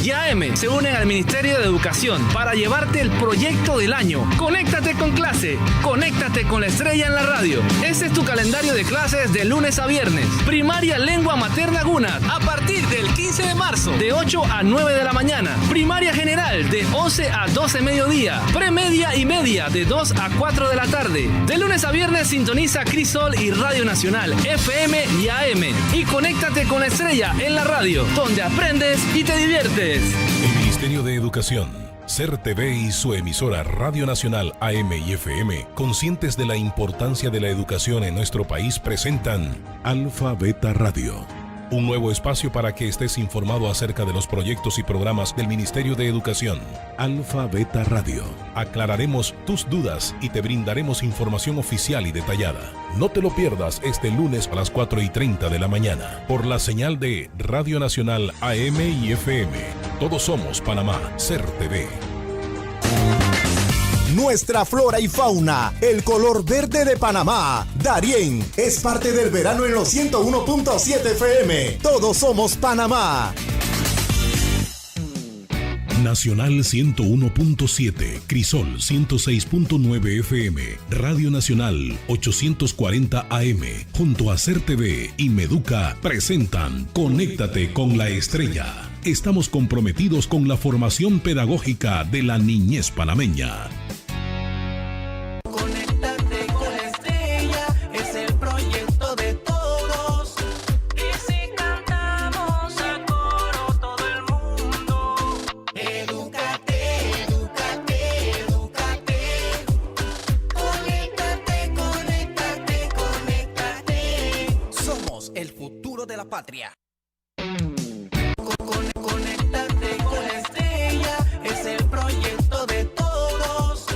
y AM se unen al Ministerio de Educación para llevarte el proyecto del año. Conéctate con clase, conéctate con la Estrella en la radio. Este es tu calendario de clases de lunes a viernes. Primaria Lengua Materna Guna a partir del 15 de marzo de 8 a 9 de la mañana. Primaria General de 11 a 12 mediodía. PreMedia y Media de 2 a 4 de la tarde. De lunes a viernes sintoniza Crisol y Radio Nacional FM y AM. Y conéctate con la Estrella en la radio, donde aprendes y te diviertes. El Ministerio de Educación, SER TV y su emisora Radio Nacional AM y FM, conscientes de la importancia de la educación en nuestro país, presentan Alfa Beta Radio. Un nuevo espacio para que estés informado acerca de los proyectos y programas del Ministerio de Educación. Alfa Beta Radio. Aclararemos tus dudas y te brindaremos información oficial y detallada. No te lo pierdas este lunes a las 4:30 de la mañana por la señal de Radio Nacional AM y FM. Todos somos Panamá, SER TV. Nuestra flora y fauna, el color verde de Panamá. Darién es parte del verano en los 101.7 FM. Todos somos Panamá. Nacional 101.7, Crisol 106.9 FM, Radio Nacional 840 AM, junto a SER TV y Meduca, presentan Conéctate con la Estrella. Estamos comprometidos con la formación pedagógica de la niñez panameña. Patria. Conéctate con la Estrella, es el proyecto de todos.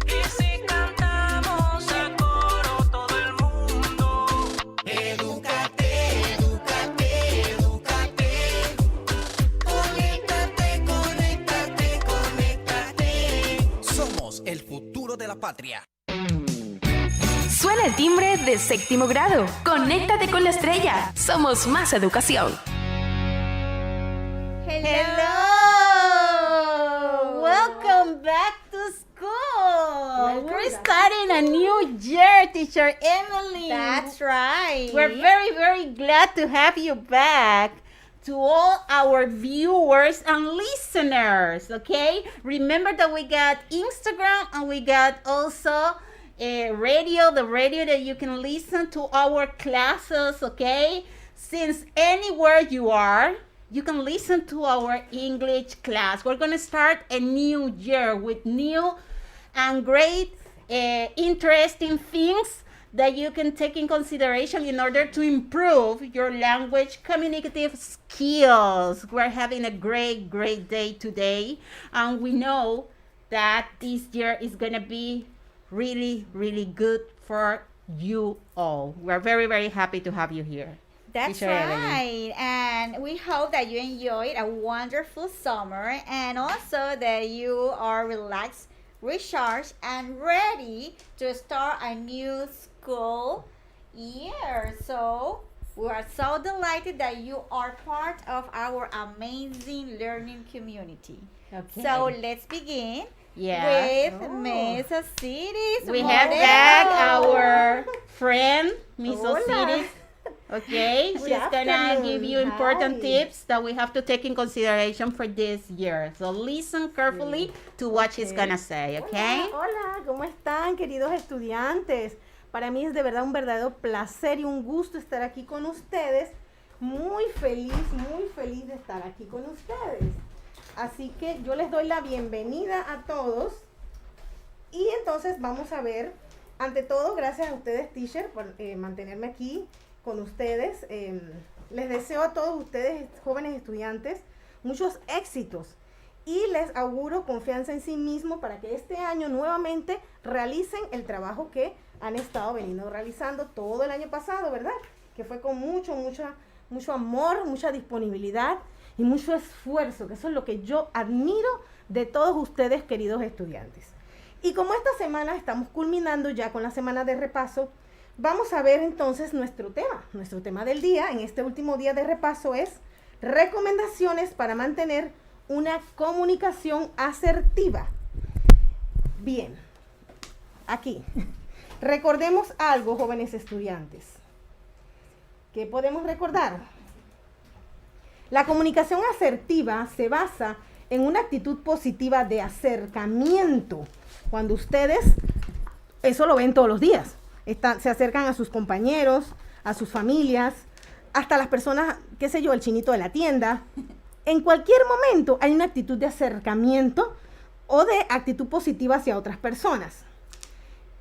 Y si cantamos a coro todo el mundo. Edúcate, edúcate, edúcate. Conéctate, conéctate, conéctate. Somos el futuro de la patria. Suena el timbre de séptimo grado. Conéctate con la Estrella. Somos más educación. Hello. Welcome back to school. We're starting a new year, Teacher Emily. That's right. We're very, very glad to have you back. To all our viewers and listeners, okay? Remember that we got Instagram and we got also radio, the radio that you can listen to our classes, okay? Since anywhere you are, you can listen to our English class. We're going to start a new year with new and great, interesting things that you can take in consideration in order to improve your language communicative skills. We're having a great, great day today, and we know that this year is going to be really, really good for you all. We're very, very happy to have you here. That's right. And we hope that you enjoyed a wonderful summer and also that you are relaxed, recharged, and ready to start a new school year. So we are so delighted that you are part of our amazing learning community. Okay. So let's begin. Yeah. With Miss Osiris. We have back our friend, Miss Hola. Osiris. Okay, Good she's gonna afternoon. give you important Hi. tips that we have to take in consideration for this year. So listen carefully to what she's gonna say, okay? Hola, ¿cómo están, queridos estudiantes? Para mí es de verdad un verdadero placer y un gusto estar aquí con ustedes. Muy feliz de estar aquí con ustedes. Así que yo les doy la bienvenida a todos. Y entonces vamos a ver, ante todo, gracias a ustedes, teacher, por mantenerme aquí con ustedes. Les deseo a todos ustedes, jóvenes estudiantes, muchos éxitos. Y les auguro confianza en sí mismos para que este año nuevamente realicen el trabajo que han estado veniendo realizando todo el año pasado, ¿verdad? Que fue con mucho amor, mucha disponibilidad y mucho esfuerzo, que eso es lo que yo admiro de todos ustedes, queridos estudiantes. Y como esta semana estamos culminando ya con la semana de repaso, vamos a ver entonces nuestro tema del día. En este último día de repaso es recomendaciones para mantener una comunicación asertiva? Bien, aquí. Recordemos algo, jóvenes estudiantes. ¿Qué podemos recordar? La comunicación asertiva se basa en una actitud positiva de acercamiento. Cuando ustedes, eso lo ven todos los días, se acercan a sus compañeros, a sus familias, hasta las personas, qué sé yo, el chinito de la tienda. En cualquier momento hay una actitud de acercamiento o de actitud positiva hacia otras personas.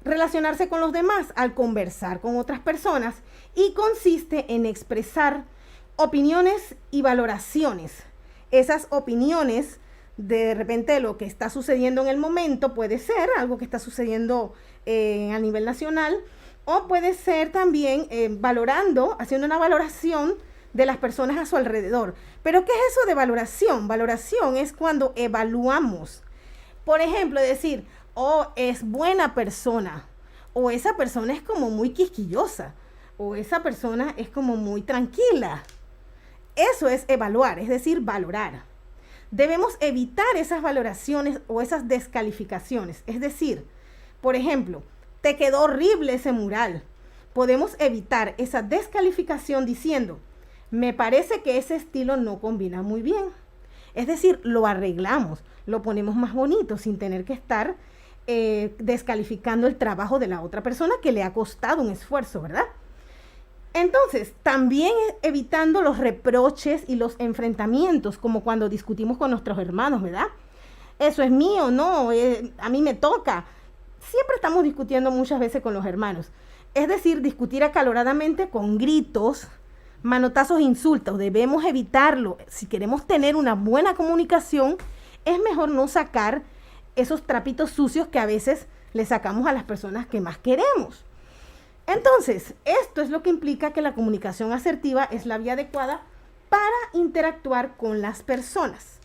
Relacionarse con los demás al conversar con otras personas y consiste en expresar opiniones y valoraciones. Esas opiniones, de repente lo que está sucediendo en el momento, puede ser algo que está sucediendo a nivel nacional, o puede ser también haciendo una valoración de las personas a su alrededor. Pero ¿qué es eso de valoración? Valoración es cuando evaluamos. Por ejemplo, decir, oh, es buena persona, o esa persona es como muy quisquillosa, o esa persona es como muy tranquila. Eso es evaluar, es decir, valorar. Debemos evitar esas valoraciones o esas descalificaciones. Es decir, por ejemplo, te quedó horrible ese mural. Podemos evitar esa descalificación diciendo, me parece que ese estilo no combina muy bien. Es decir, lo arreglamos, lo ponemos más bonito sin tener que estar descalificando el trabajo de la otra persona que le ha costado un esfuerzo, ¿verdad? Entonces, también evitando los reproches y los enfrentamientos, como cuando discutimos con nuestros hermanos, ¿verdad? Eso es mío, no, a mí me toca. Siempre estamos discutiendo muchas veces con los hermanos. Es decir, discutir acaloradamente con gritos, manotazos e insultos. Debemos evitarlo. Si queremos tener una buena comunicación, es mejor no sacar esos trapitos sucios que a veces le sacamos a las personas que más queremos. Entonces, esto es lo que implica que la comunicación asertiva es la vía adecuada para interactuar con las personas.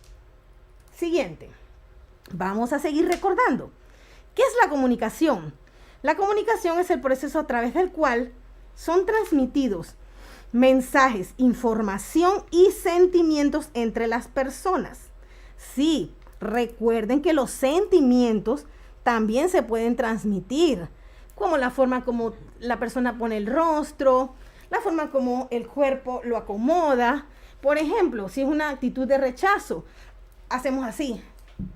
Siguiente. Vamos a seguir recordando. ¿Qué es la comunicación? La comunicación es el proceso a través del cual son transmitidos mensajes, información y sentimientos entre las personas. Sí, recuerden que los sentimientos también se pueden transmitir, como la forma como la persona pone el rostro, la forma como el cuerpo lo acomoda. Por ejemplo, si es una actitud de rechazo, hacemos así,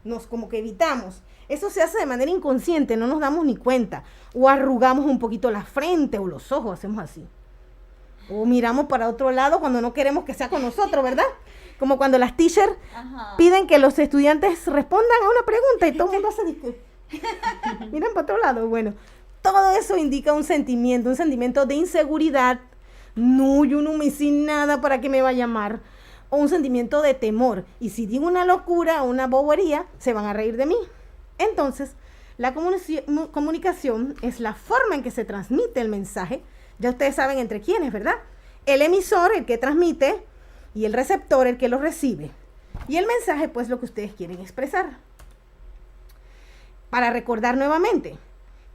nos como que evitamos. Eso se hace de manera inconsciente, no nos damos ni cuenta. O arrugamos un poquito la frente o los ojos, hacemos así. O miramos para otro lado cuando no queremos que sea con nosotros, ¿verdad? Como cuando las teachers piden que los estudiantes respondan a una pregunta y todo el mundo hace disque. Miran para otro lado. Bueno, todo eso indica un sentimiento de inseguridad. No, yo no me hice nada para que me va a llamar. O un sentimiento de temor. Y si digo una locura o una bobería, se van a reír de mí. Entonces, la comunicación es la forma en que se transmite el mensaje. Ya ustedes saben entre quiénes, ¿verdad? El emisor, el que transmite, y el receptor, el que lo recibe. Y el mensaje, pues, lo que ustedes quieren expresar. Para recordar nuevamente,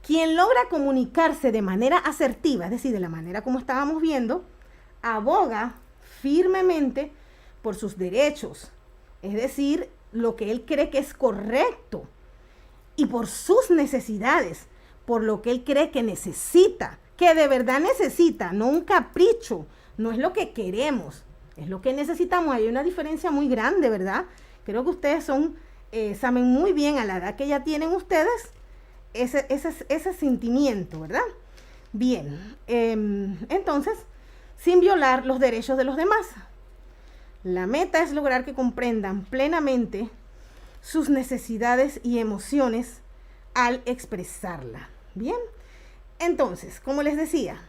quien logra comunicarse de manera asertiva, es decir, de la manera como estábamos viendo, aboga firmemente por sus derechos, es decir, lo que él cree que es correcto, y por sus necesidades, por lo que él cree que necesita, que de verdad necesita, no un capricho, no es lo que queremos, es lo que necesitamos. Hay una diferencia muy grande, ¿verdad? Creo que ustedes saben muy bien a la edad que ya tienen ustedes ese sentimiento, ¿verdad? Bien, entonces, sin violar los derechos de los demás. La meta es lograr que comprendan plenamente sus necesidades y emociones al expresarla. Bien, entonces, como les decía,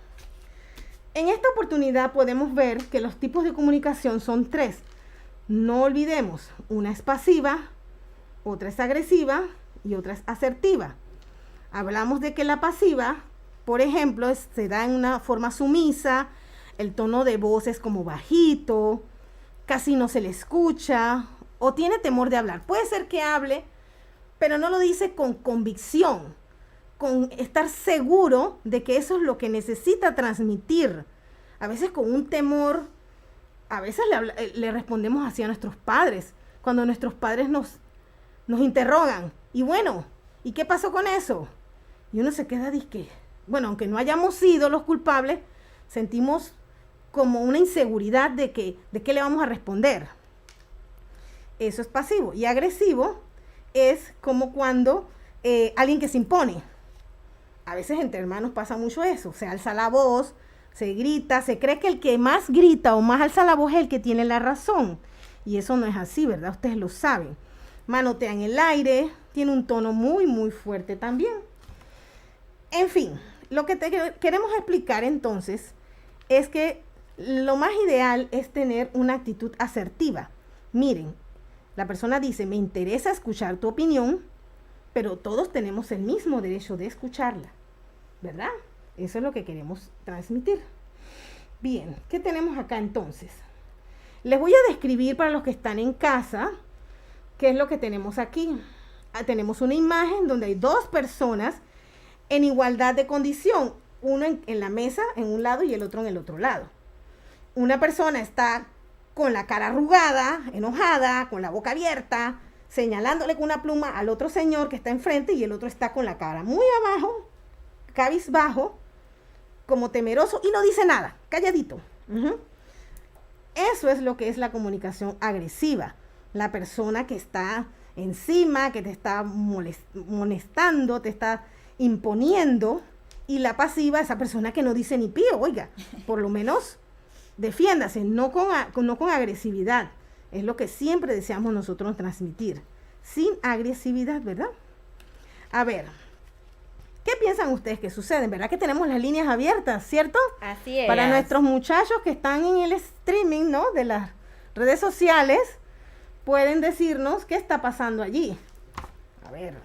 en esta oportunidad podemos ver que los tipos de comunicación son 3. No olvidemos, una es pasiva, otra es agresiva y otra es asertiva. Hablamos de que la pasiva, por ejemplo, se da en una forma sumisa, el tono de voz es como bajito, casi no se le escucha o tiene temor de hablar. Puede ser que hable, pero no lo dice con convicción, con estar seguro de que eso es lo que necesita transmitir. A veces con un temor, a veces le respondemos así a nuestros padres. cuando nuestros padres nos interrogan. Y bueno, ¿y qué pasó con eso? Y uno se queda disque. Bueno, aunque no hayamos sido los culpables, sentimos como una inseguridad de qué le vamos a responder. Eso es pasivo. Y agresivo es como cuando alguien que se impone. A veces entre hermanos pasa mucho eso. Se alza la voz, se grita, se cree que el que más grita o más alza la voz es el que tiene la razón. Y eso no es así, ¿verdad? Ustedes lo saben. Manotean el aire, tiene un tono muy, muy fuerte también. En fin, lo que queremos explicar entonces es que lo más ideal es tener una actitud asertiva. Miren, la persona dice, me interesa escuchar tu opinión, pero todos tenemos el mismo derecho de escucharla, ¿verdad? Eso es lo que queremos transmitir. Bien, ¿qué tenemos acá entonces? Les voy a describir para los que están en casa qué es lo que tenemos aquí. Tenemos una imagen donde hay dos personas en igualdad de condición, uno en la mesa en un lado y el otro en el otro lado. Una persona está con la cara arrugada, enojada, con la boca abierta, señalándole con una pluma al otro señor que está enfrente, y el otro está con la cara muy abajo, cabizbajo, como temeroso, y no dice nada, calladito. Eso es lo que es la comunicación agresiva. La persona que está encima, que te está molestando, te está imponiendo, y la pasiva, esa persona que no dice ni pío. Oiga, por lo menos defiéndase, no con agresividad. Es lo que siempre deseamos nosotros transmitir, sin agresividad, ¿verdad? A ver, ¿qué piensan ustedes que sucede? ¿Verdad que tenemos las líneas abiertas, cierto? Así es. Para nuestros muchachos que están en el streaming, ¿no?, de las redes sociales, pueden decirnos qué está pasando allí. A ver,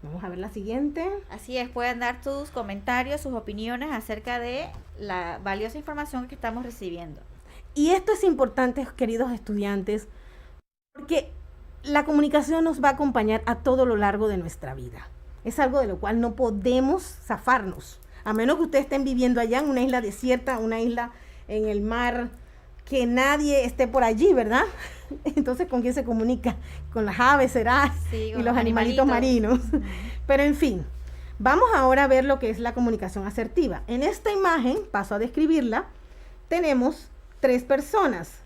vamos a ver la siguiente. Así es, pueden dar sus comentarios, sus opiniones acerca de la valiosa información que estamos recibiendo. Y esto es importante, queridos estudiantes, porque la comunicación nos va a acompañar a todo lo largo de nuestra vida. Es algo de lo cual no podemos zafarnos, a menos que ustedes estén viviendo allá en una isla desierta, una isla en el mar, que nadie esté por allí, ¿verdad? Entonces, ¿con quién se comunica? Con las aves, será, sí, y los animalitos marinos. Pero en fin, vamos ahora a ver lo que es la comunicación asertiva. En esta imagen, paso a describirla, tenemos 3 personas.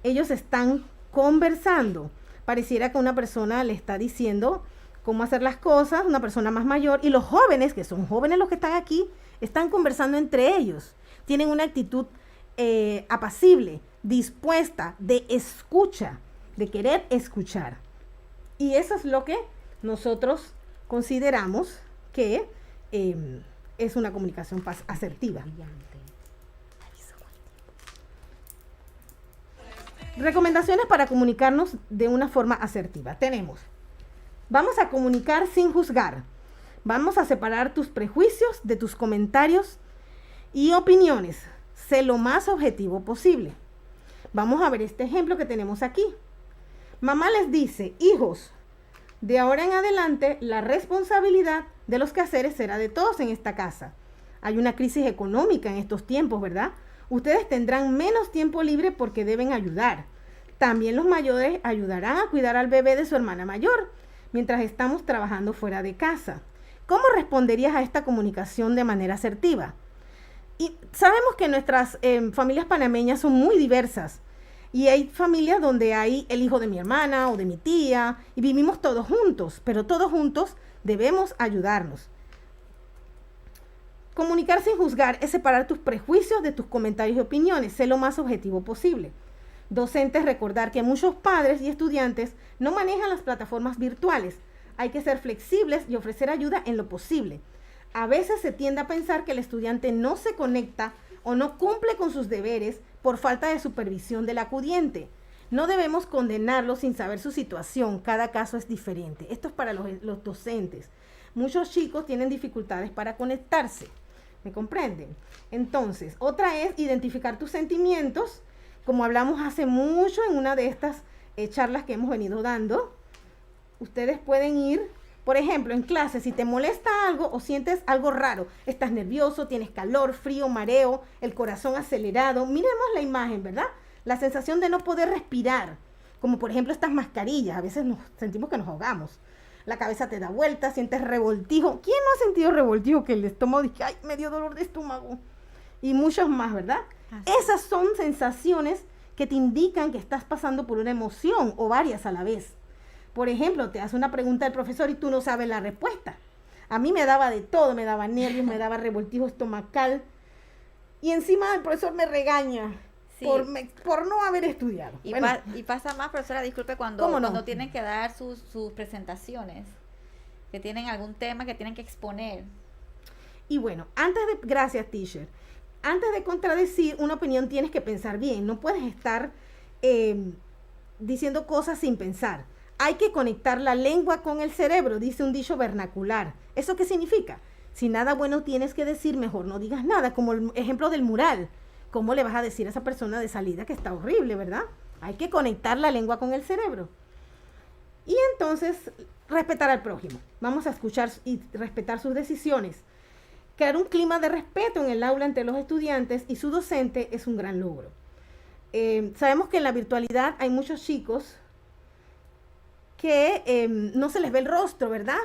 Ellos están conversando. Pareciera que una persona le está diciendo cómo hacer las cosas, una persona más mayor, y los jóvenes, que son jóvenes los que están aquí, están conversando entre ellos. Tienen una actitud apacible, dispuesta, de escucha, de querer escuchar. Y eso es lo que nosotros consideramos que es una comunicación asertiva. Recomendaciones para comunicarnos de una forma asertiva. Tenemos, vamos a comunicar sin juzgar. Vamos a separar tus prejuicios de tus comentarios y opiniones. Sé lo más objetivo posible. Vamos a ver este ejemplo que tenemos aquí. Mamá les dice, hijos, de ahora en adelante la responsabilidad de los quehaceres será de todos en esta casa. Hay una crisis económica en estos tiempos, ¿verdad? Ustedes tendrán menos tiempo libre porque deben ayudar. También los mayores ayudarán a cuidar al bebé de su hermana mayor mientras estamos trabajando fuera de casa. ¿Cómo responderías a esta comunicación de manera asertiva? Y sabemos que nuestras familias panameñas son muy diversas. Y hay familias donde hay el hijo de mi hermana o de mi tía y vivimos todos juntos, pero todos juntos debemos ayudarnos. Comunicar sin juzgar es separar tus prejuicios de tus comentarios y opiniones, sé lo más objetivo posible. Docentes, recordar que muchos padres y estudiantes no manejan las plataformas virtuales. Hay que ser flexibles y ofrecer ayuda en lo posible. A veces se tiende a pensar que el estudiante no se conecta o no cumple con sus deberes por falta de supervisión del acudiente. No debemos condenarlo sin saber su situación, cada caso es diferente. Esto es para los docentes. Muchos chicos tienen dificultades para conectarse, ¿me comprenden? Entonces, otra es identificar tus sentimientos, como hablamos hace mucho en una de estas charlas que hemos venido dando. Ustedes pueden ir, por ejemplo, en clase, si te molesta algo o sientes algo raro, estás nervioso, tienes calor, frío, mareo, el corazón acelerado, miremos la imagen, ¿verdad? La sensación de no poder respirar, como por ejemplo estas mascarillas, a veces nos sentimos que nos ahogamos. La cabeza te da vuelta, sientes revoltijo. ¿Quién no ha sentido revoltijo? Que el estómago dice, ay, me dio dolor de estómago. Y muchos más, ¿verdad? Esas son sensaciones que te indican que estás pasando por una emoción o varias a la vez. Por ejemplo, te hace una pregunta el profesor y tú no sabes la respuesta. A mí me daba de todo, me daba nervios, me daba revoltijo estomacal. Y encima el profesor me regaña. Sí. Por no haber estudiado. Y, bueno, y pasa más, profesora, disculpe, cuando tienen que dar sus presentaciones, que tienen algún tema que tienen que exponer. Y bueno, gracias, teacher. Antes de contradecir una opinión tienes que pensar bien. No puedes estar diciendo cosas sin pensar. Hay que conectar la lengua con el cerebro, dice un dicho vernacular. ¿Eso qué significa? Si nada bueno tienes que decir, mejor no digas nada, como el ejemplo del mural. ¿Cómo le vas a decir a esa persona de salida que está horrible, verdad? Hay que conectar la lengua con el cerebro. Y entonces, respetar al prójimo. Vamos a escuchar y respetar sus decisiones. Crear un clima de respeto en el aula entre los estudiantes y su docente es un gran logro. Sabemos que en la virtualidad hay muchos chicos que no se les ve el rostro, ¿verdad?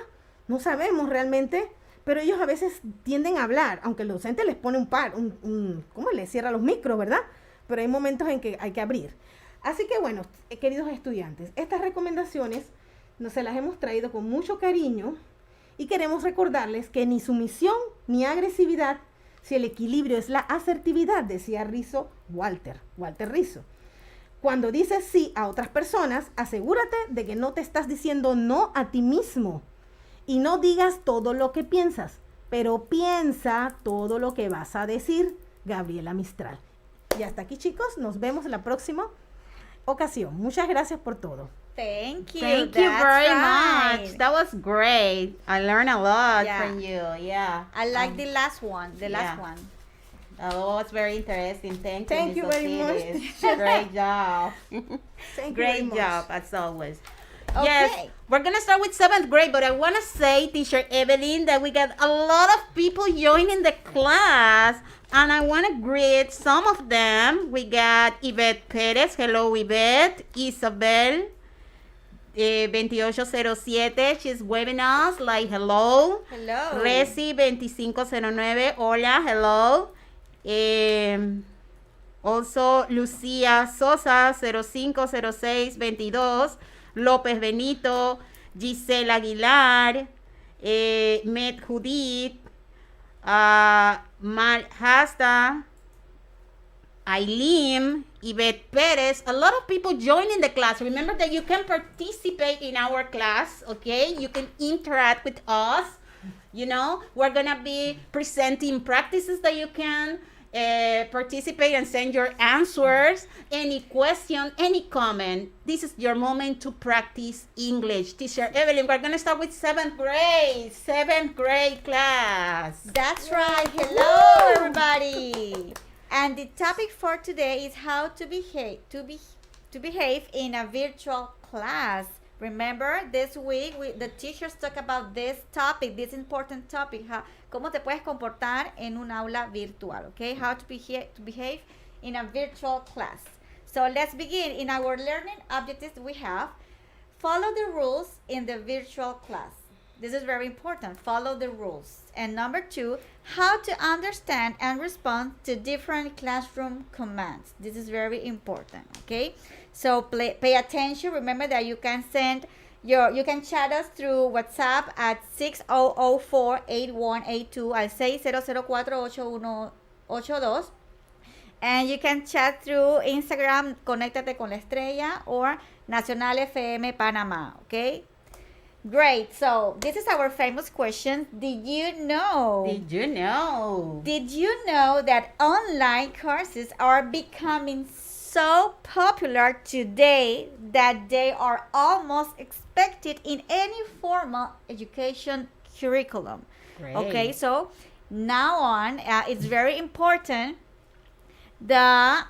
No sabemos realmente, pero ellos a veces tienden a hablar, aunque el docente les pone ¿cómo les cierra los micros, verdad? Pero hay momentos en que hay que abrir. Así que bueno, queridos estudiantes, estas recomendaciones se las hemos traído con mucho cariño y queremos recordarles que ni sumisión ni agresividad, si el equilibrio es la asertividad, decía Walter Rizzo. Cuando dices sí a otras personas, asegúrate de que no te estás diciendo no a ti mismo. Y no digas todo lo que piensas, pero piensa todo lo que vas a decir. Gabriela Mistral. Y hasta aquí, chicos, nos vemos en la próxima ocasión. Muchas gracias por todo. Thank you. Thank you That's very right. much. That was great. I learned a lot Yeah. from you. Yeah. I like the last one. yeah. Oh, it's very interesting. Thank you Miss very much. Osiris. Great job. Thank you very Great much. job, as always. Okay. Yes, we're gonna start with 7th grade, but I want to say, Teacher Evelyn, that we got a lot of people joining the class, and I want to greet some of them. We got Yvette Perez. Hello, Yvette. Isabel, 2807. She's waving us like hello. Hello. Resi 2509. Hola, hello. Also Lucía Sosa 050622. López Benito, Gisela Aguilar, Met Judith, Mal Hasta, Aileen, Yvette Perez. A lot of people joining the class. Remember that you can participate in our class, okay? You can interact with us. You know, we're gonna be presenting practices that you can participate and send your answers. Any question, any comment. This is your moment to practice English. Teacher Evelyn, we're going to start with 7th grade. 7th grade class. That's right. Hello, everybody. And the topic for today is how to behave in a virtual class. Remember, this week the teachers talk about this topic, this important topic, cómo te puedes comportar en un aula virtual, okay? How to behave in a virtual class. So let's begin. In our learning objectives, we have follow the rules in the virtual class. This is very important. Follow the rules. And number 2, how to understand and respond to different classroom commands. This is very important, okay? So pay attention. Remember that you can you can chat us through WhatsApp at 6004-8182 al 6004-8182. And you can chat through Instagram, Conéctate con la Estrella, or Nacional FM Panamá, okay? Great. So this is our famous question. Did you know that online courses are becoming so popular today that they are almost expected in any formal education curriculum? Great. Okay, so now on, it's very important the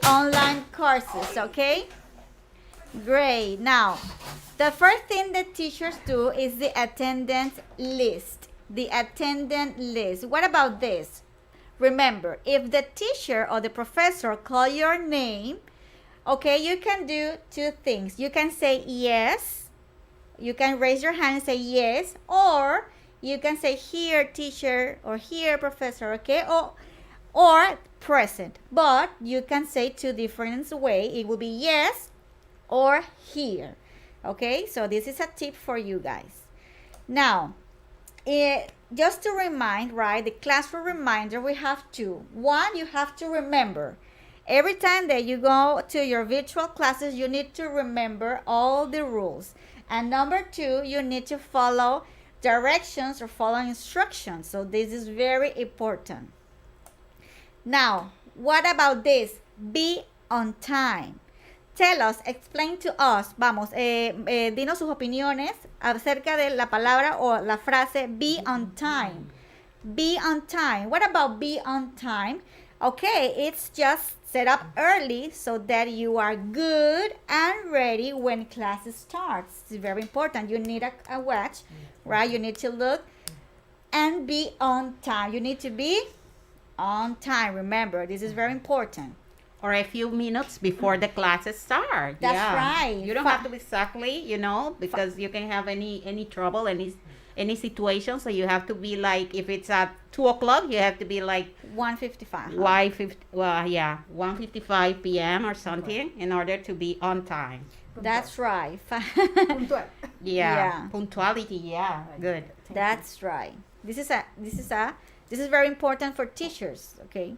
online courses, okay? Great. Now, the first thing that teachers do is the attendance list. The attendance list. What about this? Remember, if the teacher or the professor call your name, Okay, you can do two things. You can say yes. You can raise your hand and say yes, or you can say here teacher or here professor, okay? Or present. But you can say two different ways. It will be yes or here. Okay, so this is a tip for you guys. Now, just to remind, right, the classroom reminder, we have two. One, you have to remember. Every time that you go to your virtual classes, you need to remember all the rules. And number two, you need to follow directions or follow instructions. So this is very important. Now, what about this? Be on time. Tell us, explain to us. Vamos, dinos sus opiniones acerca de la palabra o la frase be on time. Be on time. What about be on time? Okay, it's just set up early so that you are good and ready when class starts. It's very important. You need a watch, right? You need to look and be on time. You need to be on time. Remember, this is very important. Or a few minutes before the classes start. That's yeah. right. You don't have to be exactly, because you can have any trouble, any situation. So you have to be like, if it's at 2 o'clock, you have to be like 1:55. 1:55 p.m. or something in order to be on time. That's right. Yeah. Punctuality. Yeah. Good. That's right. This is very important for teachers. Okay.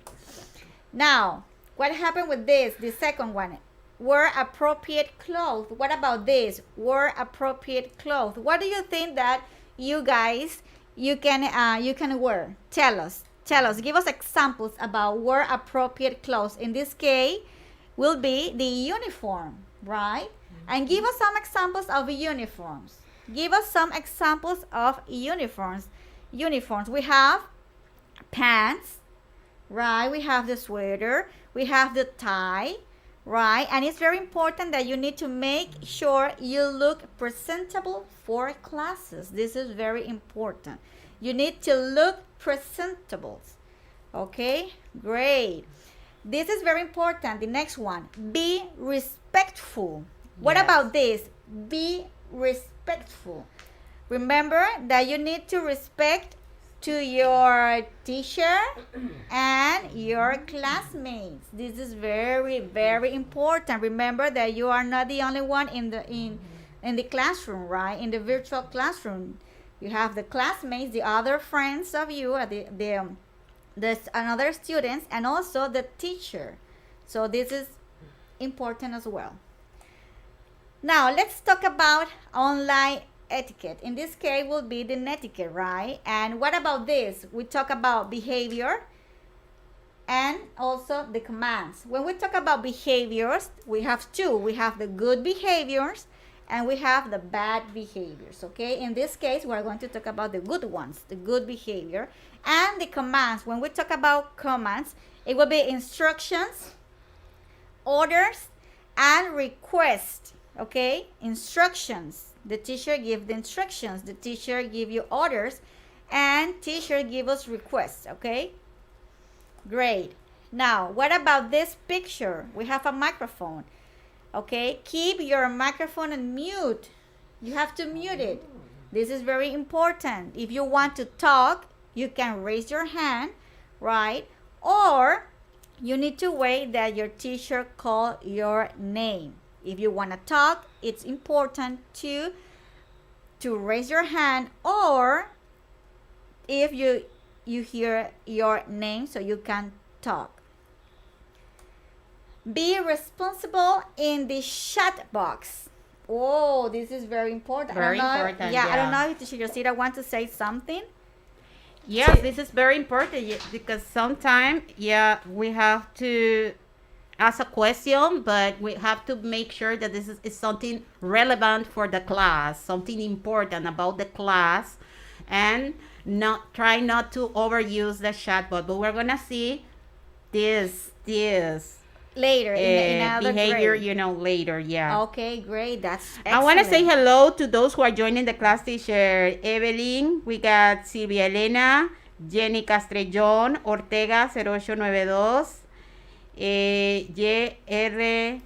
Now, what happened with this? The second one, wear appropriate clothes. What about this? Wear appropriate clothes. What do you think that you guys you can wear? Tell us. Give us examples about wear appropriate clothes. In this case, will be the uniform, right? And give us some examples of uniforms. Give us some examples of uniforms. We have pants, right? We have the sweater. We have the tie, right? And it's very important that you need to make sure you look presentable for classes. This is very important. You need to look presentable. Okay, great. This is very important. The next one, be respectful. What about this? Be respectful. Remember that you need to respect to your teacher and your classmates. This is very, very important. Remember that you are not the only one in the classroom, right? In the virtual classroom, you have the classmates, the other friends of you, the another students, and also the teacher. So this is important as well. Now let's talk about online etiquette. In this case will be the netiquette, right? And what about this? We talk about behavior and also the commands. When we talk about behaviors, we have two. We have the good behaviors and we have the bad behaviors, okay? In this case, we're going to talk about the good ones, the good behavior, and the commands. When we talk about commands, it will be instructions, orders, and requests, okay? Instructions. The teacher give the instructions, the teacher give you orders, and teacher give us requests, okay? Great. Now, what about this picture? We have a microphone, okay? Keep your microphone on mute. You have to mute it. This is very important. If you want to talk, you can raise your hand, right? Or you need to wait that your teacher call your name. If you want to talk, it's important to raise your hand, or if you hear your name so you can talk. Be responsible in the chat box. Oh, this is very important. Very important. Yeah, I don't know if Teacher Yosira wants to say something. Yes, this is very important because sometimes, we have to ask a question, but we have to make sure that this is something relevant for the class, something important about the class, and try not to overuse the chat bot. But we're gonna see this later in another behavior, grade. Later. Yeah. Okay, great. That's excellent. I want to say hello to those who are joining the class. Teacher Evelyn, we got Silvia Elena, Jenny Castrellón, Ortega 0892. JR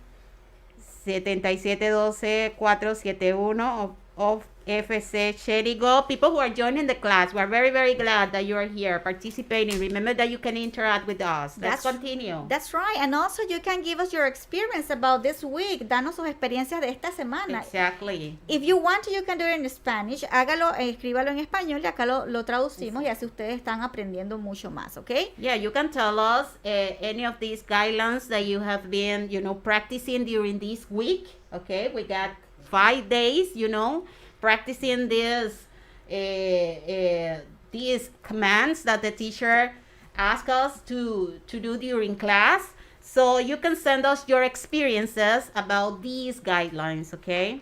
7712471 of FC Cherigo. People who are joining the class, we're very, very glad that you are here participating. Remember that you can interact with us. Let's continue. That's right. And also you can give us your experience about this week. Danos sus experiencias de esta semana. Exactly. If you want to, you can do it in Spanish. Hágalo, escríbalo en español y acá lo traducimos y así ustedes están aprendiendo mucho más, ¿ok? Yeah, you can tell us any of these guidelines that you have been, practicing during this week. Okay, we got 5 days, practicing these commands that the teacher asks us to do during class. So you can send us your experiences about these guidelines, okay?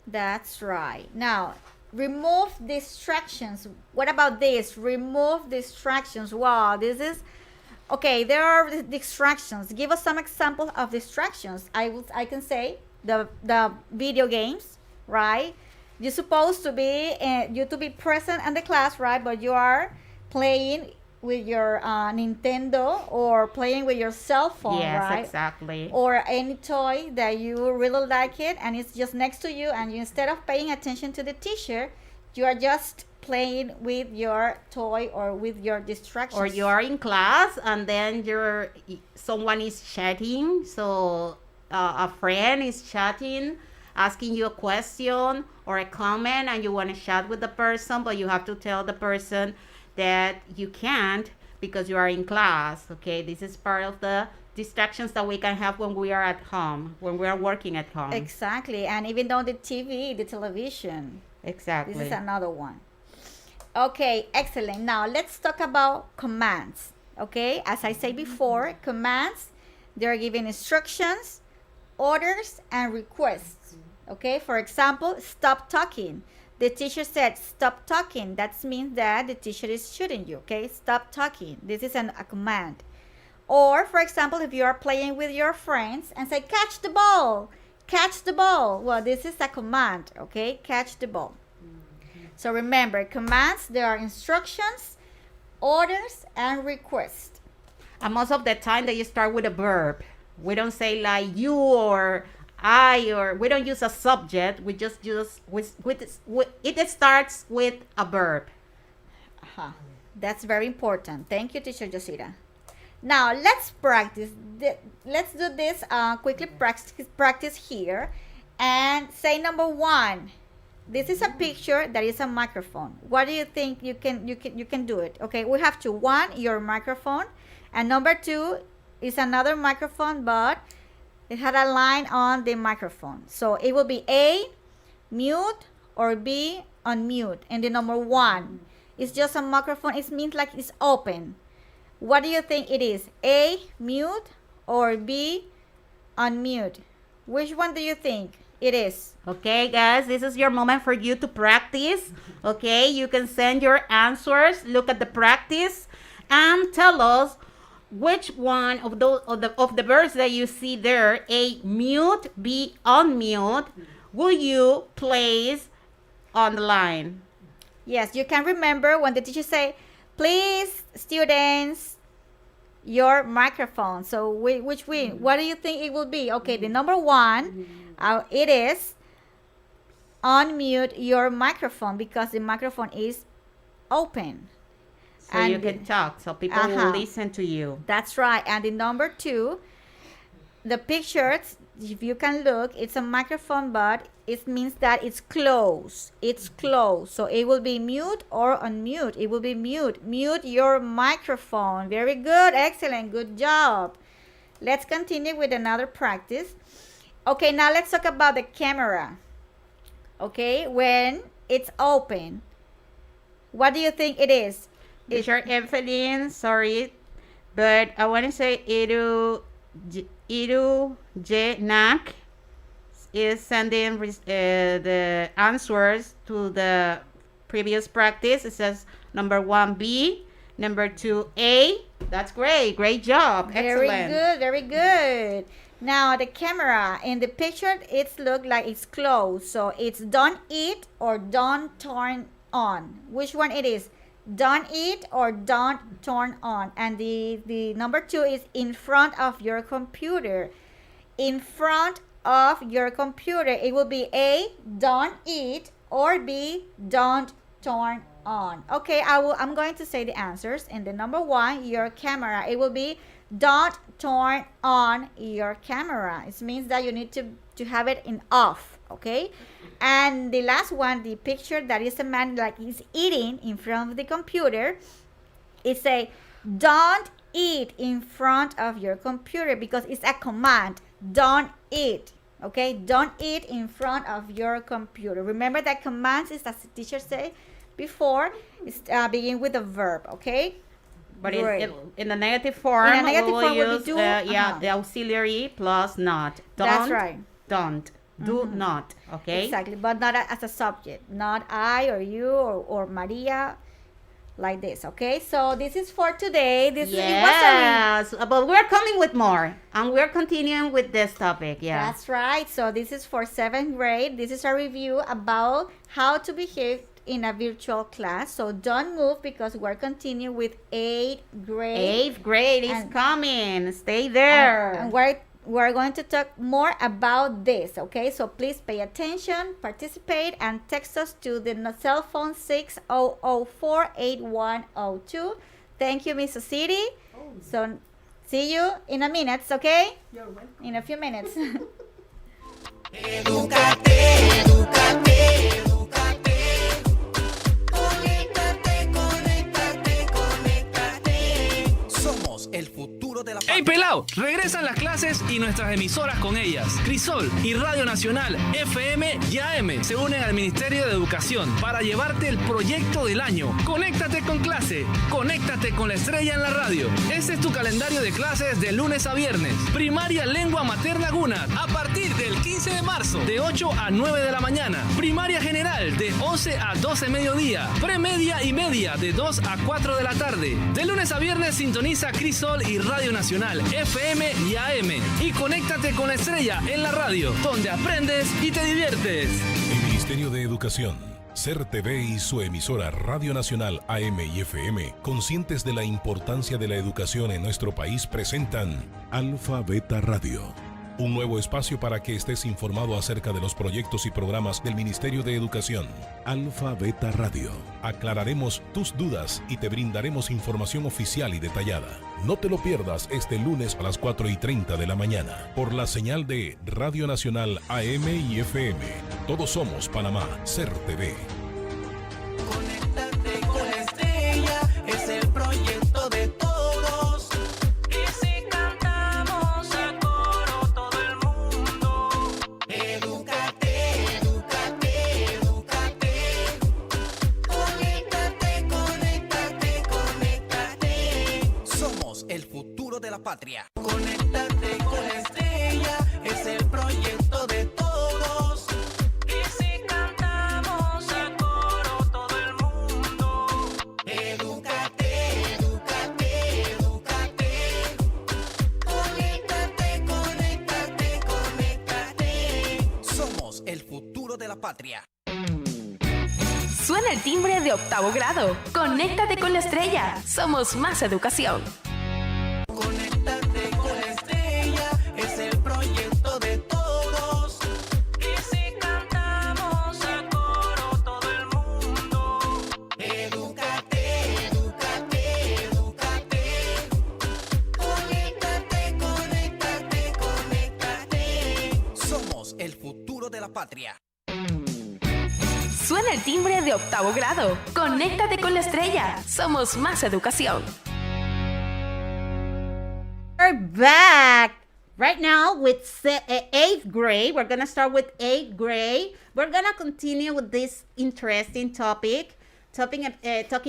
That's right. Now, remove distractions. What about this? Remove distractions. Wow, this is... Okay, there are distractions. Give us some examples of distractions. I can say the video games, right? You're supposed to be present in the class, right? But you are playing with your Nintendo or playing with your cell phone, right? Yes, exactly. Or any toy that you really like it and it's just next to you, and you, instead of paying attention to the teacher, you are just playing with your toy or with your distractions. Or you are in class and then someone is chatting. So a friend is chatting, asking you a question or a comment, and you want to chat with the person, but you have to tell the person that you can't because you are in class. Okay, this is part of the distractions that we can have when we are at home, when we are working at home. Exactly. And even though the television. Exactly. This is another one. Okay, excellent. Now let's talk about commands. Okay, as I said before, commands, they're giving instructions, orders, and requests. Okay, for example, stop talking. The teacher said, stop talking. That means that the teacher is shooting you. Okay, stop talking. This is a command. Or, for example, if you are playing with your friends and say, catch the ball. Catch the ball. Well, this is a command. Okay, catch the ball. So remember, commands, there are instructions, orders, and requests. And most of the time they start with a verb. We don't say like you or I, or we don't use a subject. We just use it starts with a verb. That's very important. Thank you, Teacher Josira. Now let's practice. Let's do this quickly. Practice here, and say number 1. This is a picture that is a microphone. What do you think you can do it? Okay, we have to 1, your microphone, and number 2 is another microphone, but it had a line on the microphone. So it will be A, mute, or B, unmute. And the number 1 is just a microphone. It means like it's open. What do you think it is? A, mute, or B, unmute? Which one do you think it is? Okay, guys, this is your moment for you to practice. Okay, you can send your answers. Look at the practice and tell us which one of the verbs that you see there, A, mute, B, unmute, will you place on the line? Yes, you can remember when the teacher say, please, students, your microphone. So which one? What do you think it will be? Okay, the number 1, it is unmute your microphone because the microphone is open. So you can talk, so people will listen to you. That's right. And the number 2, the pictures, if you can look, it's a microphone, but it means that it's closed. It's closed. So it will be mute or unmute. It will be mute. Mute your microphone. Very good. Excellent. Good job. Let's continue with another practice. Okay, now let's talk about the camera. Okay, when it's open, what do you think it is? Teacher Evelyn, sorry, but I want to say Iru Jenak is sending the answers to the previous practice. It says number 1, B, number 2, A. That's great. Great job. Excellent. Very good. Very good. Now the camera in the picture, it's look like it's closed. So it's don't eat or don't turn on. Which one it is? Don't eat or don't turn on. And the number 2 is in front of your computer. In front of your computer. It will be A, don't eat, or B, don't turn on. Okay, I'm going to say the answers. And the number 1, your camera. It will be don't turn on your camera. It means that you need to have it in off. Okay, and the last one, the picture that is a man like he's eating in front of the computer. It's a don't eat in front of your computer because it's a command. Don't eat. Okay, don't eat in front of your computer. Remember that commands is, as the teacher said before, is begin with a verb. Okay, But in the negative form, in a negative we will form use do, the auxiliary plus not. Don't, that's right. Don't. Do not. Okay. Exactly, but not as a subject. Not I or you or Maria, like this. Okay, so this is for today. Yes, but we're coming with more, and we're continuing with this topic. Yeah, that's right. So this is for 7th grade. This is a review about how to behave in a virtual class. So don't move because we're continuing with 8th grade. 8th grade is coming. Stay there. And we're going to talk more about this, okay? So please pay attention, participate, and text us to the cell phone 600-48102. Thank you, Miss City. So see you in a minute, okay? You're welcome. In a few minutes. Edúcate, edúcate, edúcate. Conéctate, conéctate, conéctate. Somos el futuro de la ¡Hey, pelao! Regresan las clases y nuestras emisoras con ellas. Crisol y Radio Nacional FM y AM se unen al Ministerio de Educación para llevarte el proyecto del año. Conéctate con clase. Conéctate con la Estrella en la Radio. Este es tu calendario de clases de lunes a viernes. Primaria Lengua Materna Guna a partir del 15 de marzo de 8 a 9 de la mañana. Primaria General de 11 a 12 mediodía. PreMedia y Media de 2 a 4 de la tarde. De lunes a viernes sintoniza Crisol y Radio Nacional FM y AM. Y conéctate con la Estrella en la Radio, donde aprendes y te diviertes. El Ministerio de Educación, TV y su emisora Radio Nacional AM y FM, conscientes de la importancia de la educación en nuestro país, presentan Alfa-Beta Radio. Un nuevo espacio para que estés informado acerca de los proyectos y programas del Ministerio de Educación. Alfa-Beta Radio. Aclararemos tus dudas y te brindaremos información oficial y detallada. No te lo pierdas este lunes a las 4:30 de la mañana por la señal de Radio Nacional AM y FM. Todos somos Panamá, TV. Conéctate con la Estrella, es el proyecto de todos. Y si cantamos a coro todo el mundo. Edúcate, edúcate, edúcate. Conéctate, conéctate, conéctate. Somos el futuro de la patria. Conéctate con la Estrella, es el proyecto de todos. Y si cantamos a coro todo el mundo. Edúcate, edúcate, edúcate. Conéctate, conéctate, conéctate. Somos el futuro de la patria. Suena el timbre de 8º grado. Conéctate con la Estrella. Somos más educación. Conéctate con la Estrella, es el proyecto de todos. Y si cantamos a coro todo el mundo. Edúcate, edúcate, edúcate. Conéctate, conéctate, conéctate. Somos el futuro de la patria. Suena el timbre de 8º grado. Conéctate con la Estrella. Somos más educación. We're back right now with 8th grade. We're going to start with 8th grade. We're going to continue with this interesting topic, talking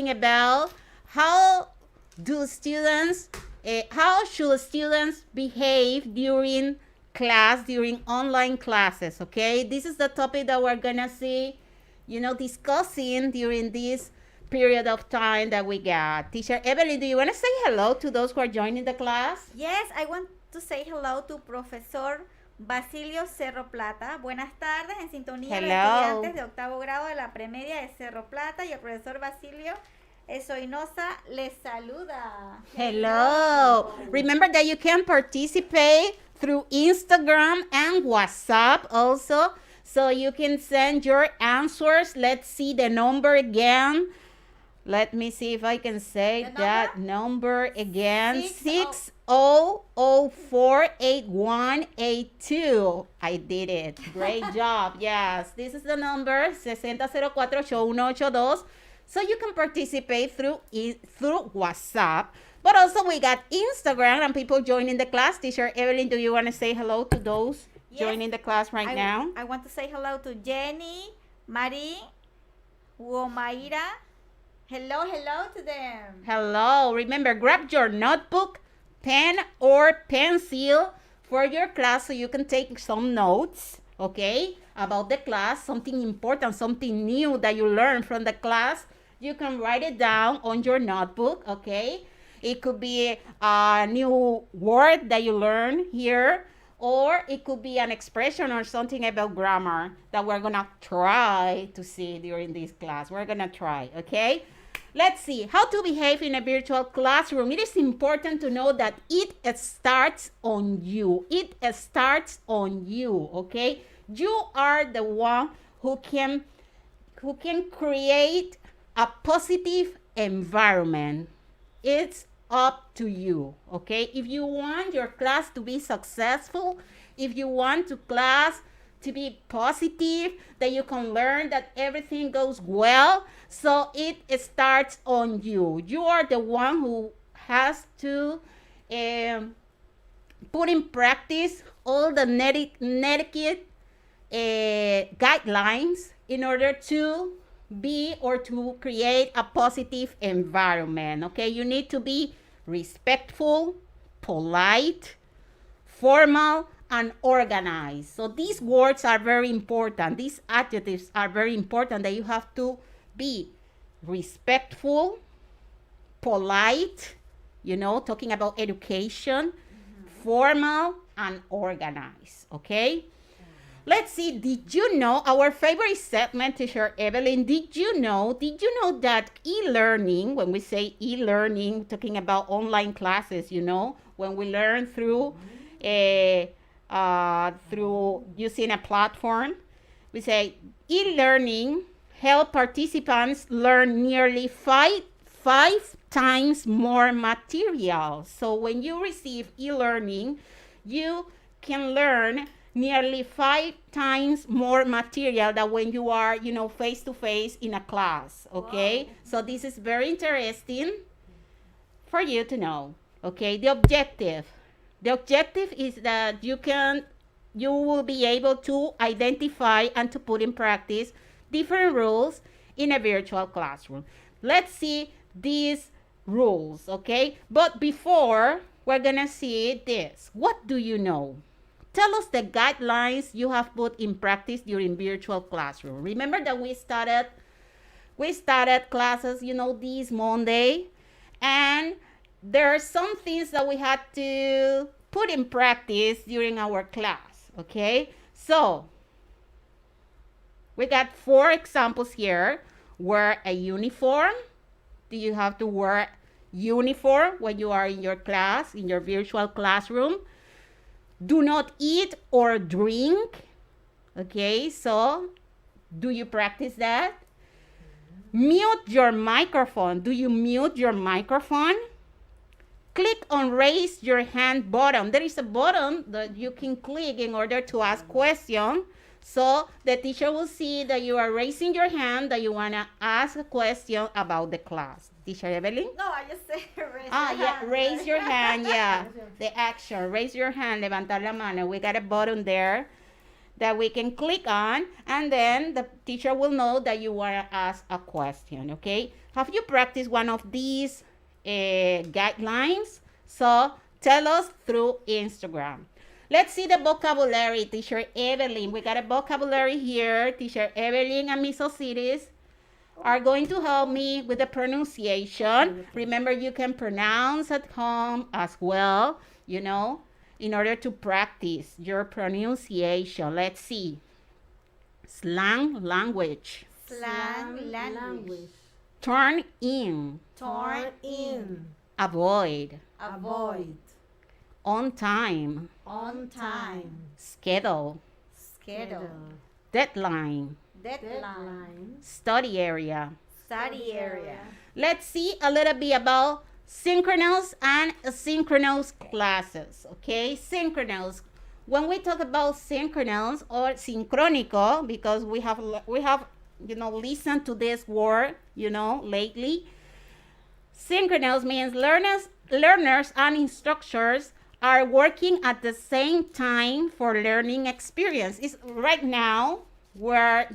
about how should students behave during class, during online classes, okay? This is the topic that we're going to see, discussing during this period of time that we got. Teacher Evelyn, do you want to say hello to those who are joining the class? Yes, I want to say hello to Profesor Basilio Cerro Plata. Buenas tardes, en sintonía Hello. los estudiantes de 8º grado de la PreMedia de Cerro Plata y el profesor Basilio Soynosa les saluda. Hello. Remember that you can participate through Instagram and WhatsApp also. So you can send your answers. Let's see the number again. Let me see if I can say that number again. 60048182. I did it. Great job. Yes, this is the number 60048182. So you can participate through WhatsApp. But also we got Instagram and people joining the class. Teacher Evelyn, do you want to say hello to those joining the class right now? I want to say hello to Jenny, Marie, Womaira. Hello to them. Hello. Remember, grab your notebook, pen or pencil for your class so you can take some notes, okay, about the class, something important, something new that you learned from the class. You can write it down on your notebook, okay? It could be a new word that you learn here, or it could be an expression or something about grammar that we're gonna try to see during this class. We're gonna try, okay? Let's see how to behave in a virtual classroom. It is important to know that it starts on you. It starts on you, okay? You are the one who can create a positive environment. It's up to you, okay? If you want your class to be successful, if you want to class to be positive, that you can learn that everything goes well, so it starts on you. You are the one who has to put in practice all the etiquette guidelines in order to be or to create a positive environment, okay? You need to be respectful, polite, formal, and organized. So these words are very important. These adjectives are very important, that you have to be respectful, polite, you know, talking about education, formal, and organized, okay? Let's see, did you know our favorite segment, Teacher Evelyn, did you know that e-learning, when we say e-learning, talking about online classes, you know, when we learn through using a platform, we say e-learning help participants learn nearly five times more material. So when you receive e-learning, you can learn nearly 5 times more material than when you are, you know, face to face in a class, okay? Wow. So this is very interesting for you to know, okay? The objective is that you will be able to identify and to put in practice different rules in a virtual classroom. Let's see these rules, okay? But before, we're gonna see this. What do you know? Tell us the guidelines you have put in practice during virtual classroom. Remember that we started classes, you know, this Monday, and there are some things that we had to put in practice during our class, okay? So we got 4 examples here. Wear a uniform. Do you have to wear uniform when you are in your class, in your virtual classroom? Do not eat or drink. Okay, so do you practice that? Mute your microphone. Do you mute your microphone? Click on raise your hand button. There is a button that you can click in order to ask questions. So the teacher will see that you are raising your hand, that you want to ask a question about the class. Teacher Evelyn? No, I just say raise your hand. Raise your hand, yeah. The action, raise your hand, levantar la mano. We got a button there that we can click on, and then the teacher will know that you want to ask a question, okay? Have you practiced one of these guidelines? So tell us through Instagram. Let's see the vocabulary, Teacher Evelyn. We got a vocabulary here. Teacher Evelyn and Miss Osiris are going to help me with the pronunciation. Remember, you can pronounce at home as well, you know, in order to practice your pronunciation. Let's see. Slang language. Slang language. Turn in. Turn in. Avoid. Avoid. On time. On time. Schedule. Schedule. Deadline. Deadline. Study area. Study area. Let's see a little bit about synchronous and asynchronous classes. Okay, synchronous. When we talk about synchronous or sincrónico, because we have listened to this word lately. Synchronous means learners and instructors are working at the same time for learning experience. It's right now we're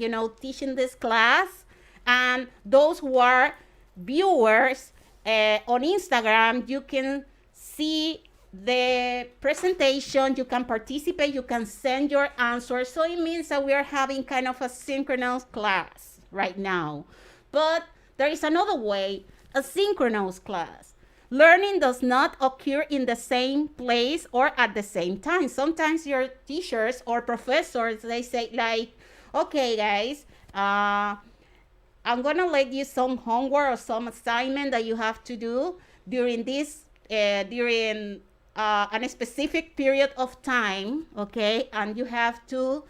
teaching this class, and those who are viewers on Instagram, you can see the presentation, you can participate, you can send your answers. So it means that we are having kind of a synchronous class right now. But there is another way, a synchronous class. Learning does not occur in the same place or at the same time. Sometimes your teachers or professors, they say like, okay guys, I'm gonna let you some homework or some assignment that you have to do during this, during a specific period of time, okay? And you have to,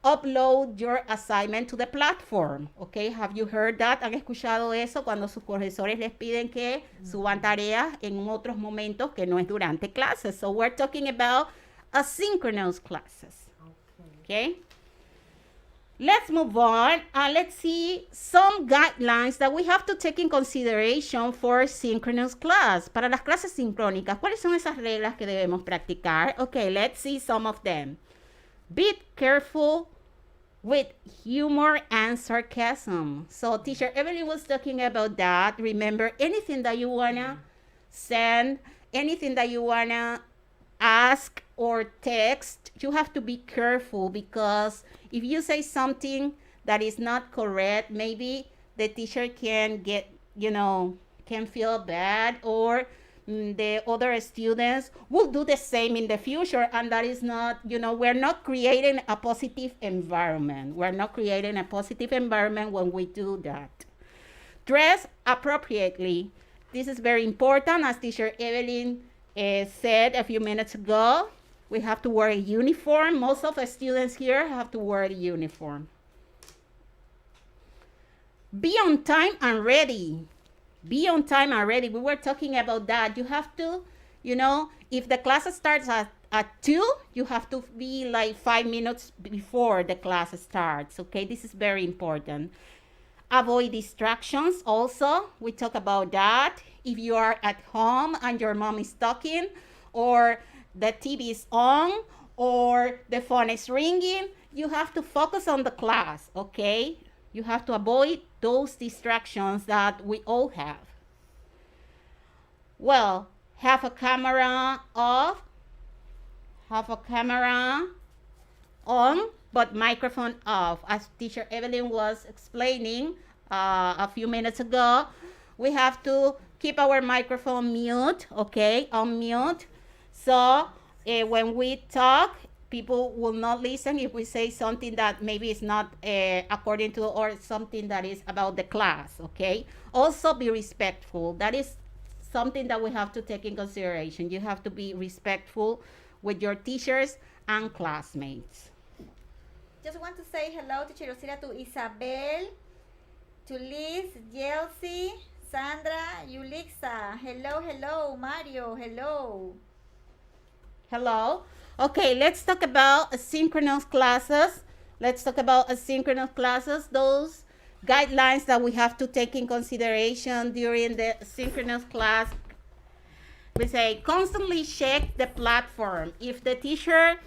upload your assignment to the platform, okay? Have you heard that? ¿Han escuchado eso cuando sus profesores les piden que suban tareas en otros momentos que no es durante clases? So we're talking about asynchronous classes, okay? Let's move on and let's see some guidelines that we have to take in consideration for synchronous class. Para las clases sincrónicas, ¿cuáles son esas reglas que debemos practicar? Okay, let's see some of them. Be careful with humor and sarcasm. So teacher Evelyn was talking about that. Remember, anything that you wanna send, anything that you wanna ask or text, you have to be careful, because if you say something that is not correct, maybe the teacher can get, can feel bad, or the other students will do the same in the future, and that is not, we're not creating a positive environment. We're not creating a positive environment when we do that. Dress appropriately. This is very important, as teacher Evelyn said a few minutes ago. We have to wear a uniform. Most of the students here have to wear a uniform. Be on time and ready. Be on time and ready. We were talking about that. You have to, if the class starts at 2, you have to be like 5 minutes before the class starts, okay? This is very important. Avoid distractions also. We talk about that. If you are at home and your mom is talking, or the TV is on, or the phone is ringing, you have to focus on the class, okay? You have to avoid those distractions that we all have. Well, have a camera off, have a camera on, but microphone off. As teacher Evelyn was explaining a few minutes ago, we have to keep our microphone mute, okay, on mute. So when we talk, people will not listen if we say something that maybe is not according to, or something that is about the class, okay? Also be respectful. That is something that we have to take in consideration. You have to be respectful with your teachers and classmates. Just want to say hello to Chirosira, to Isabel, to Liz, Yelsi, Sandra, Yulixa. Hello, hello, Mario, hello. Hello. Okay, let's talk about asynchronous classes. Let's talk about asynchronous classes, those guidelines that we have to take in consideration during the synchronous class. We say constantly check the platform. If the teacher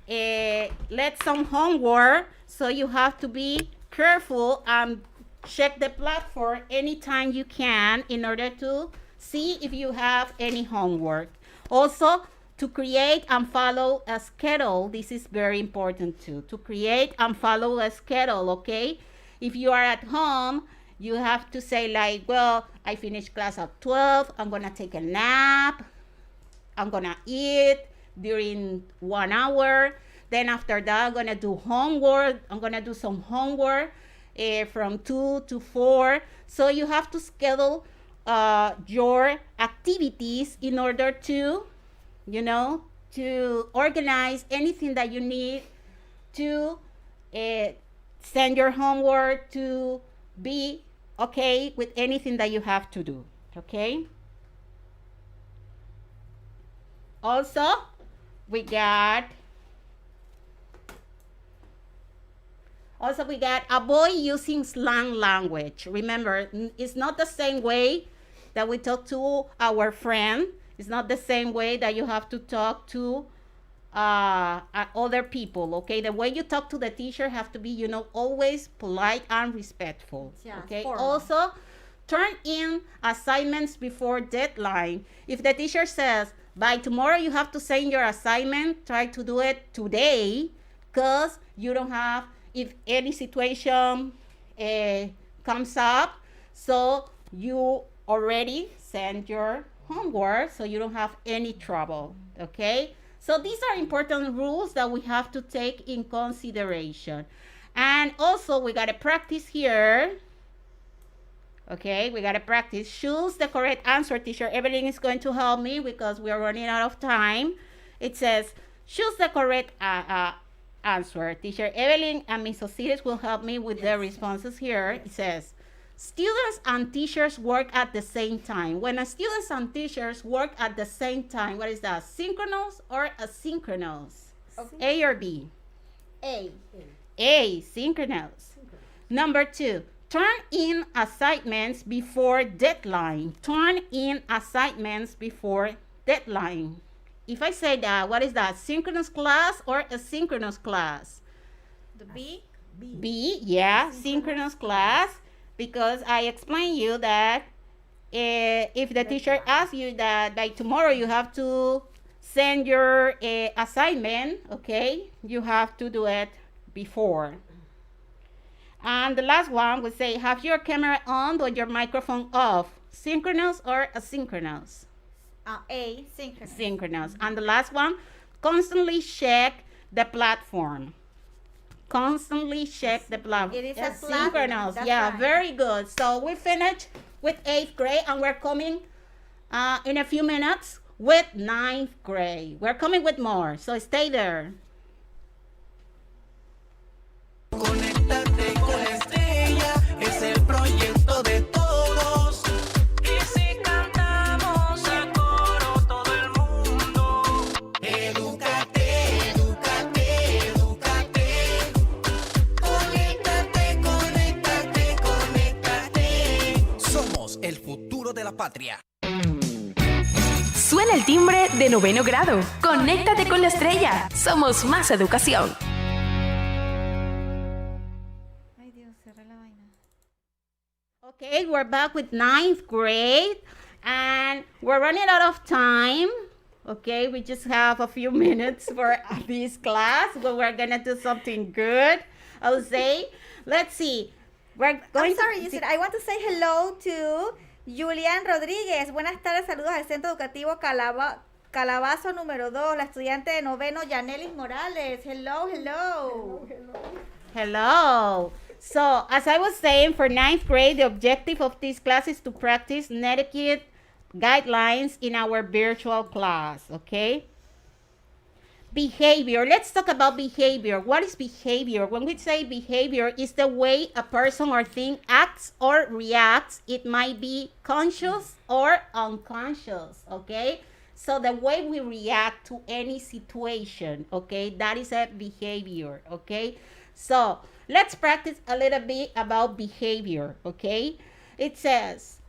let some homework, so you have to be careful and check the platform anytime you can in order to see if you have any homework. Also, to create and follow a schedule. This is very important too, to create and follow a schedule, okay? If you are at home, you have to say like, well, I finished class at 12, I'm gonna take a nap, I'm gonna eat during 1 hour, then after that I'm gonna do homework, I'm gonna do some homework, from 2 to 4. So you have to schedule your activities in order to, to organize anything that you need to send your homework, to be okay with anything that you have to do, okay? Also, we got avoid using slang language. Remember, it's not the same way that we talk to our friend. It's not the same way that you have to talk to other people, okay? The way you talk to the teacher have to be, always polite and respectful, okay? Formal. Also, turn in assignments before deadline. If the teacher says, by tomorrow you have to send your assignment, try to do it today, because you don't have, if any situation comes up, so you already send your homework, so you don't have any trouble, okay? So these are important rules that we have to take in consideration. And also we got to practice here. Okay, we got to practice. Choose the correct answer, teacher. Evelyn is going to help me because we are running out of time. It says, choose the correct answer. Teacher Evelyn and Miss Osiris will help me with the responses here. It says, students and teachers work at the same time. When students and teachers work at the same time, what is that? Synchronous or asynchronous? A or B? A, synchronous. Number 2, turn in assignments before deadline. Turn in assignments before deadline. If I say that, what is that? Synchronous class or asynchronous class? The B? B, yeah, synchronous class. Because I explained you that if the teacher asks you that by tomorrow you have to send your assignment, okay, you have to do it before. And the last one would say, have your camera on or your microphone off? Synchronous or asynchronous? A, synchronous. Synchronous. And the last one, constantly check the platform. Constantly check the platform. It is a platform. Synchronous. That's Yeah, right. very good. So we finished with 8th grade and we're coming in a few minutes with 9th grade. We're coming with more, so stay there. Conéctate con la estrella, es el proyecto de todos. Y si cantamos a coro todo el mundo, edúcate, edúcate, edúcate. Conéctate, conéctate, conéctate. Somos el futuro de la patria. Suena el timbre de 9º grado. Conéctate con la estrella. Somos más educación. Okay, we're back with 9th grade and we're running out of time. Okay, we just have a few minutes for this class, but we're gonna do something good. Jose, let's see. We're going I'm sorry, Yusir, I want to say hello to Julián Rodríguez. Buenas tardes, saludos al Centro Educativo Calabazo número 2, la estudiante de 9º, Yanelis Morales. Hello, hello. Hello. So, as I was saying, for 9th grade, the objective of this class is to practice etiquette guidelines in our virtual class, okay? Behavior. Let's talk about behavior. What is behavior? When we say behavior, it's the way a person or thing acts or reacts. It might be conscious or unconscious, okay? So the way we react to any situation, okay? That is a behavior, okay? So let's practice a little bit about behavior, okay? It says,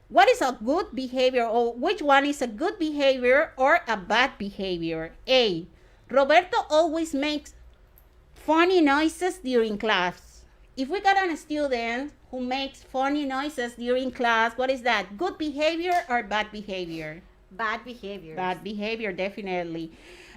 what is a good behavior, or which one is a good behavior or a bad behavior? A, Roberto always makes funny noises during class. If we got a student who makes funny noises during class, what is that? Good behavior or bad behavior? Bad behavior. Bad behavior, definitely.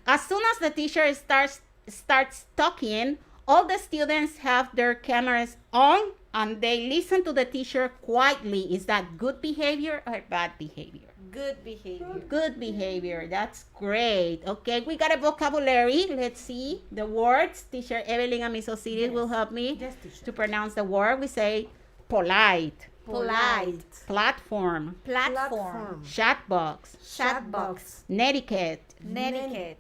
As soon as the teacher starts talking, all the students have their cameras on and they listen to the teacher quietly. Is that good behavior or bad behavior? Good behavior. Good behavior. That's great. Okay, we got a vocabulary. Let's see the words. Teacher Evelyn and Miss Osiris will help me to pronounce the word. We say polite, Polite. platform, Platform. chatbox, Chatbox. netiquette, Netiquette.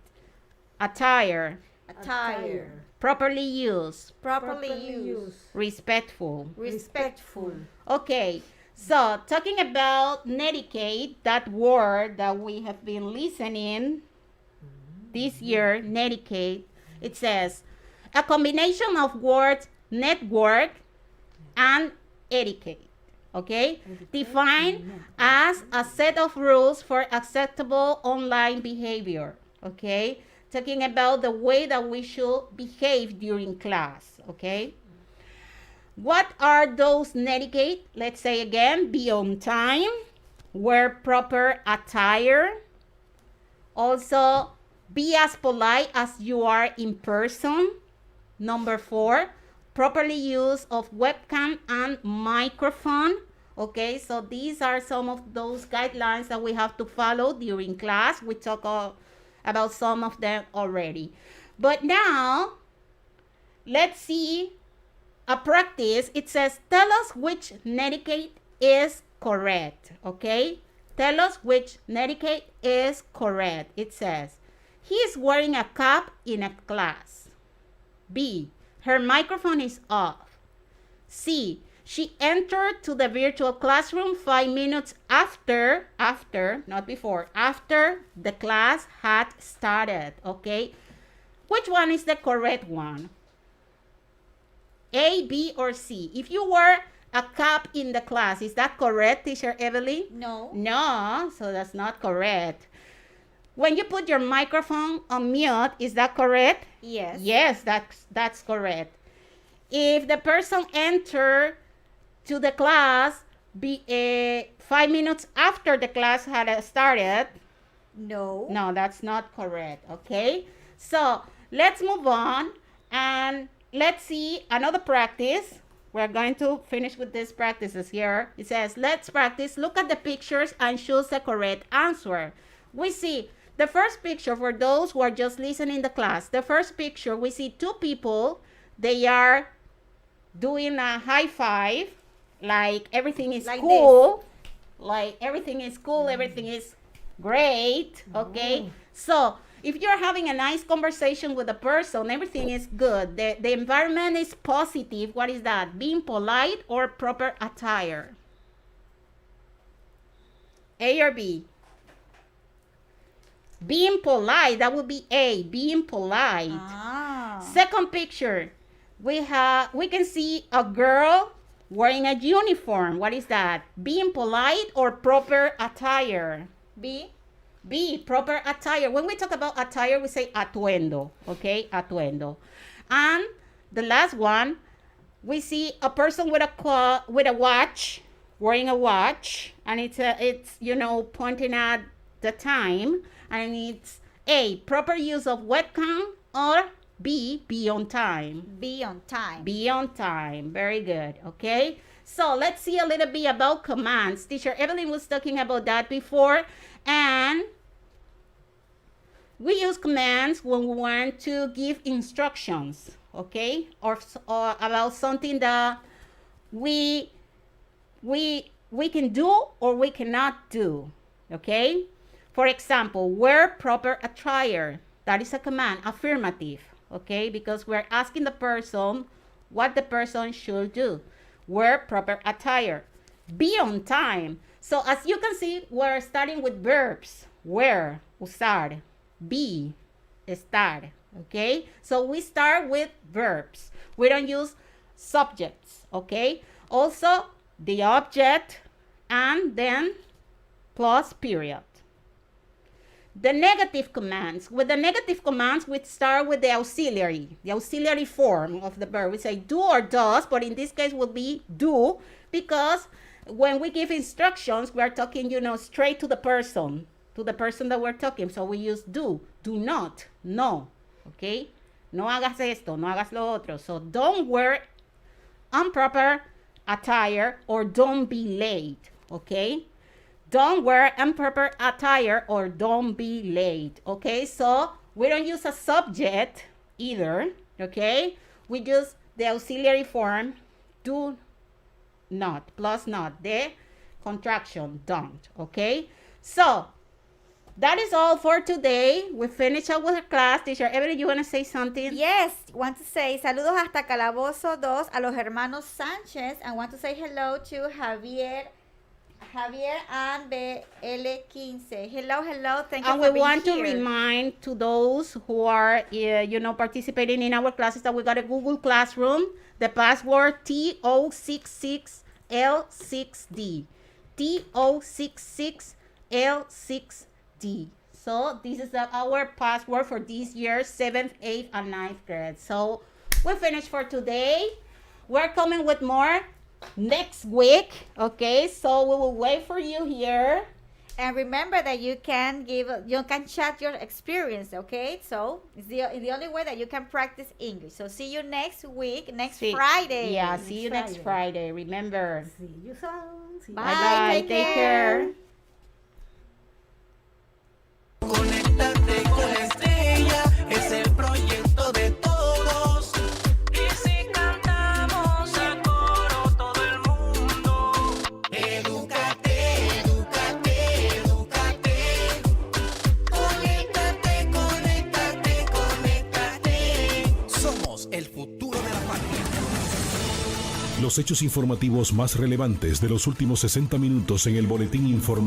attire, Attire. properly used, Properly used. respectful. Respectful. Okay, so talking about netiquette, that word that we have been listening this year, netiquette, it says a combination of words network and etiquette. Okay, defined as a set of rules for acceptable online behavior. Okay, talking about the way that we should behave during class. Okay, what are those netiquette? Let's say again: be on time, wear proper attire, also be as polite as you are in person. Number 4, properly use of webcam and microphone. Okay, so these are some of those guidelines that we have to follow during class. We talk about some of them already. But now, let's see a practice. It says, tell us which netiquette is correct. Okay, tell us which netiquette is correct. It says, he is wearing a cap in a class. B, her microphone is off. C, she entered to the virtual classroom 5 minutes after, not before, after the class had started. Okay, which one is the correct one? A, B, or C? If you wear a cap in the class, is that correct, Teacher Evelyn? No. No, so that's not correct. When you put your microphone on mute, is that correct? Yes. Yes, that's correct. If the person entered to the class 5 minutes after the class had started, No. no, that's not correct. Okay, so let's move on and let's see another practice. We're going to finish with these practices here. It says, let's practice. Look at the pictures and choose the correct answer. We see the first picture for those who are just listening in the class. The first picture, we see 2 people. They are doing a high five, like everything is Like cool. Like everything is cool, everything is great. Okay, so if you're having a nice conversation with a person, everything is good. The environment is positive. What is that? Being polite or proper attire? A or B? Being polite, that would be A, being polite. Ah. Second picture, we can see a girl wearing a uniform. What is that? Being polite or proper attire? B. B, proper attire. When we talk about attire, we say atuendo. Okay, atuendo. And the last one, we see a person with a watch, wearing a watch, and it's pointing at the time, and it's A, proper use of webcam, or B, be on time. Be on time. Be on time. Very good. Okay, so let's see a little bit about commands. Teacher Evelyn was talking about that before, and we use commands when we want to give instructions, okay, or about something that we can do or we cannot do. Okay, for example, wear proper attire. That is a command, affirmative. Okay, because we're asking the person what the person should do. Wear proper attire. Be on time. So as you can see, we're starting with verbs. Wear, usar. Be, estar. Okay, so we start with verbs. We don't use subjects. Okay, also the object and then plus period. The negative commands. With the negative commands, we start with the auxiliary form of the verb. We say do or does, but in this case will be do, because when we give instructions, we are talking, straight to the person that we're talking. So we use do not, no, okay? No hagas esto, no hagas lo otro. So don't wear improper attire or don't be late, okay? don't wear improper attire or don't be late. Okay, so we don't use a subject either. Okay, we use the auxiliary form do not plus not, the contraction don't. Okay, so that is all for today. We finish up with our class. Teacher Evelyn, you want to say something? Yes, want to say saludos hasta Calabozo 2 a los hermanos Sánchez, and want to say hello to Javier and BL15. Hello, thank you and for we being want here. to remind to those who are, participating in our classes that we got a Google Classroom. The password TO66L6D. TO66L6D. So this is our password for this year, 7th, 8th, and 9th grade. So we're finished for today. We're coming with more next week. Okay, so we will wait for you here. And remember that you can chat your experience, okay? So it's the only way that you can practice English. So see you next week, Friday. Yeah, see you next Friday. Remember. See you soon. Bye. Take care. Conéctate con la estrella, es el proyecto de todos. Y si cantamos a coro todo el mundo, edúcate, edúcate, edúcate. Conéctate, conéctate, conéctate. Somos el futuro de la patria. Los hechos informativos más relevantes de los últimos 60 minutos en el boletín informativo